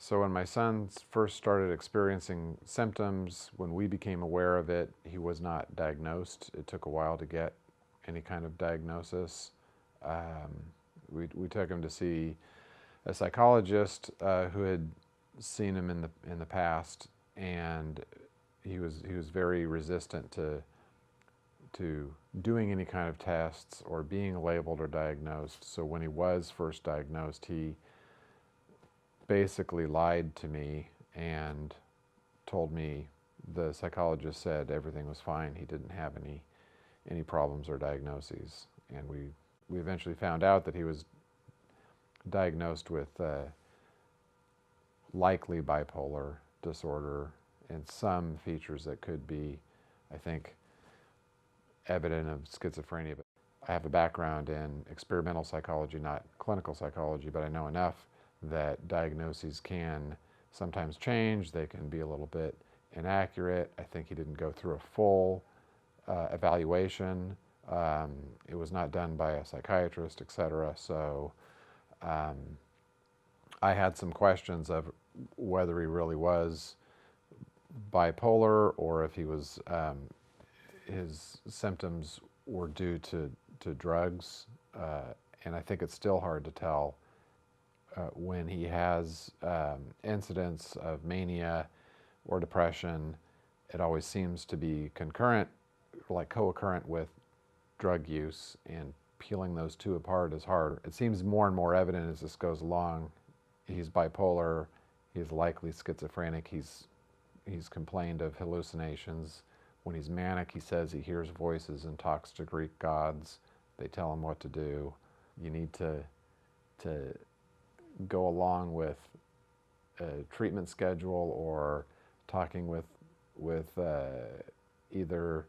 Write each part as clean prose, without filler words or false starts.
So when my son first started experiencing symptoms, when we became aware of it, he was not diagnosed. It took a while to get any kind of diagnosis. We took him to see a psychologist who had seen him in the past, and he was very resistant to doing any kind of tests or being labeled or diagnosed. So when he was first diagnosed, he basically lied to me and told me the psychologist said everything was fine. He didn't have any problems or diagnoses. And we eventually found out that he was diagnosed with likely bipolar disorder and some features that could be, I think, evident of schizophrenia. But I have a background in experimental psychology, not clinical psychology, but I know enough that diagnoses can sometimes change. They can be a little bit inaccurate. I think he didn't go through a full evaluation. It was not done by a psychiatrist, etc. So I had some questions of whether he really was bipolar or if he was his symptoms were due to drugs, and I think it's still hard to tell when he has incidents of mania or depression. It always seems to be concurrent, like co-occurrent with drug use, and peeling those two apart is hard. It seems more and more evident as this goes along. He's bipolar, he's likely schizophrenic, he's complained of hallucinations. When he's manic, he says he hears voices and talks to Greek gods. They tell him what to do. You need to go along with a treatment schedule or talking with either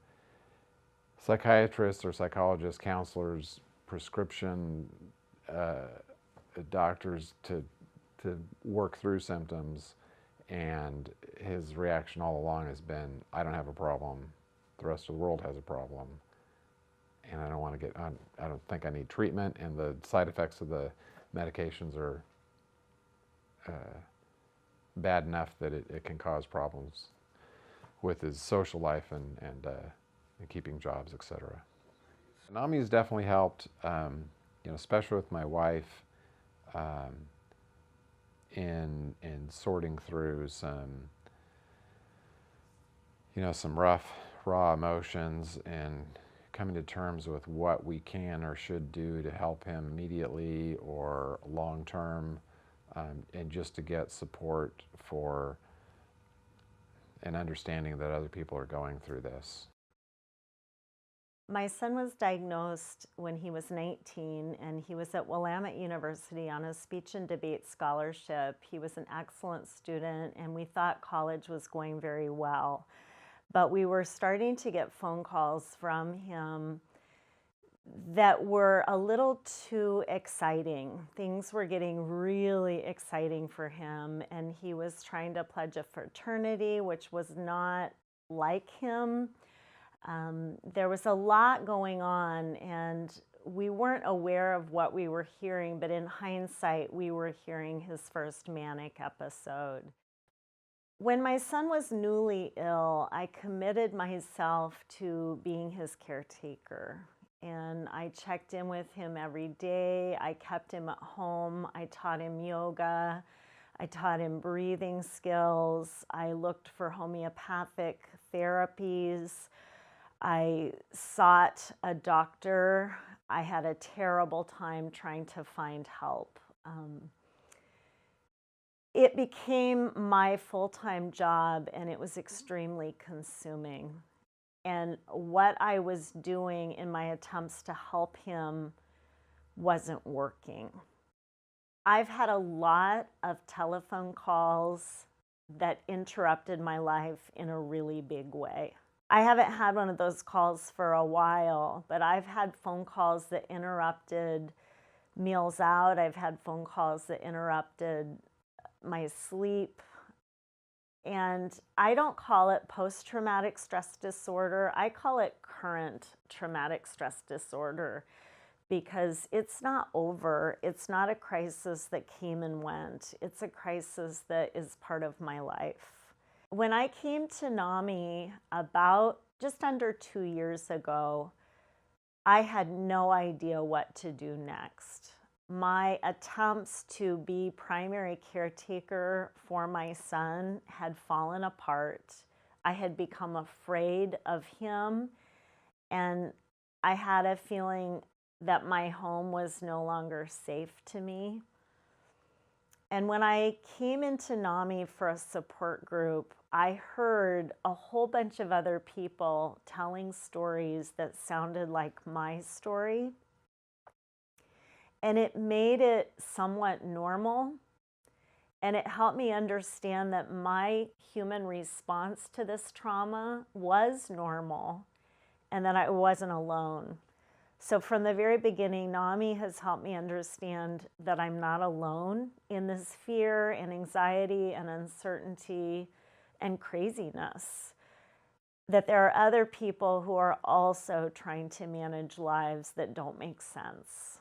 psychiatrists or psychologists, counselors, prescription doctors to work through symptoms. And his reaction all along has been, I don't have a problem. The rest of the world has a problem. And I don't want to get on, I don't think I need treatment. And the side effects of the medications are bad enough that it can cause problems with his social life and keeping jobs, etc. NAMI has definitely helped, especially with my wife, in sorting through some rough, raw emotions and coming to terms with what we can or should do to help him immediately or long term, and just to get support for an understanding that other people are going through this. My son was diagnosed when he was 19, and he was at Willamette University on a speech and debate scholarship. He was an excellent student, and we thought college was going very well. But we were starting to get phone calls from him that were a little too exciting. Things were getting really exciting for him, and he was trying to pledge a fraternity, which was not like him. There was a lot going on, and we weren't aware of what we were hearing, but in hindsight, we were hearing his first manic episode. When my son was newly ill, I committed myself to being his caretaker, and I checked in with him every day. I kept him at home. I taught him yoga. I taught him breathing skills. I looked for homeopathic therapies. I sought a doctor. I had a terrible time trying to find help. It became my full-time job, and it was extremely consuming. And what I was doing in my attempts to help him wasn't working. I've had a lot of telephone calls that interrupted my life in a really big way. I haven't had one of those calls for a while, but I've had phone calls that interrupted meals out. I've had phone calls that interrupted my sleep. And I don't call it post-traumatic stress disorder. I call it current traumatic stress disorder, because it's not over. It's not a crisis that came and went. It's a crisis that is part of my life. When I came to NAMI about just under 2 years ago, I had no idea what to do next. My attempts to be primary caretaker for my son had fallen apart. I had become afraid of him, and I had a feeling that my home was no longer safe to me. And when I came into NAMI for a support group, I heard a whole bunch of other people telling stories that sounded like my story. And it made it somewhat normal. And it helped me understand that my human response to this trauma was normal and that I wasn't alone. So from the very beginning, NAMI has helped me understand that I'm not alone in this fear and anxiety and uncertainty and craziness, that there are other people who are also trying to manage lives that don't make sense.